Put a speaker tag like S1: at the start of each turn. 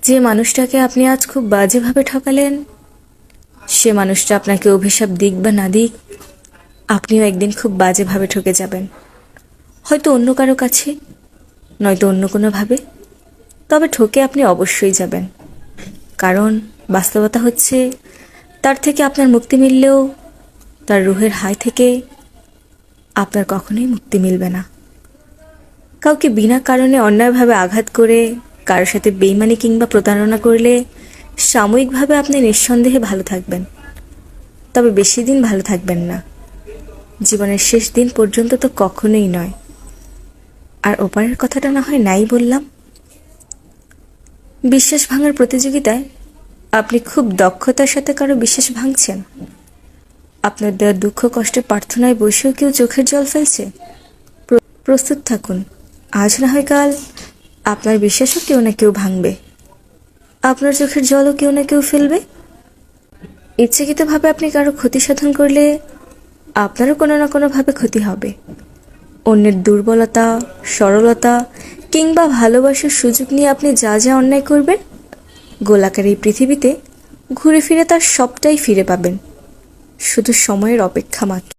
S1: যে মানুষটাকে আপনি আজ খুব বাজেভাবে ঠকালেন, সে মানুষটা আপনাকে অভিশাপ দিক বা না দিক, আপনিও একদিন খুব বাজেভাবে ঠকে যাবেন। হয়তো অন্য কারো কাছে, নয়তো অন্য কোনোভাবে, তবে ঠকে আপনি অবশ্যই যাবেন। কারণ বাস্তবতা হচ্ছে, তার থেকে আপনার মুক্তি মিললেও তার রুহের হায় থেকে আপনার কখনোই মুক্তি মিলবে না। কাউকে বিনা কারণে অন্যায়ভাবে আঘাত করে কারোর সাথে বেইমানি কিংবা প্রতারণা করলে সাময়িকভাবে আপনি নিঃসন্দেহে ভালো থাকবেন, তবে বেশি দিন ভালো থাকবেন না। জীবনের শেষ দিন পর্যন্ত তো কখনোই নয়। আর ওপারের কথাটা না হয় নাই বললাম। বিশ্বাস ভাঙার প্রতিযোগিতায় আপনি খুব দক্ষতার সাথে কারো বিশ্বাস ভাঙছেন। আপনার দেওয়া দুঃখ কষ্টে প্রার্থনায় বসেও কেউ চোখের জল ফেলছে। প্রস্তুত থাকুন, আজ না হয় কাল আপনার বিশ্বাসও কেউ না কেউ ভাঙবে, আপনার চোখের জলও কেউ না কেউ ফেলবে। ইচ্ছাকৃতভাবে আপনি কারো ক্ষতি সাধন করলে আপনারও কোনো না কোনোভাবে ক্ষতি হবে। অন্যের দুর্বলতা, সরলতা কিংবা ভালোবাসার সুযোগ নিয়ে আপনি যা যা অন্যায় করবেন, গোলাকার এই পৃথিবীতে ঘুরে ফিরে তার সবটাই ফিরে পাবেন, শুধু সময়ের অপেক্ষা মাত্র।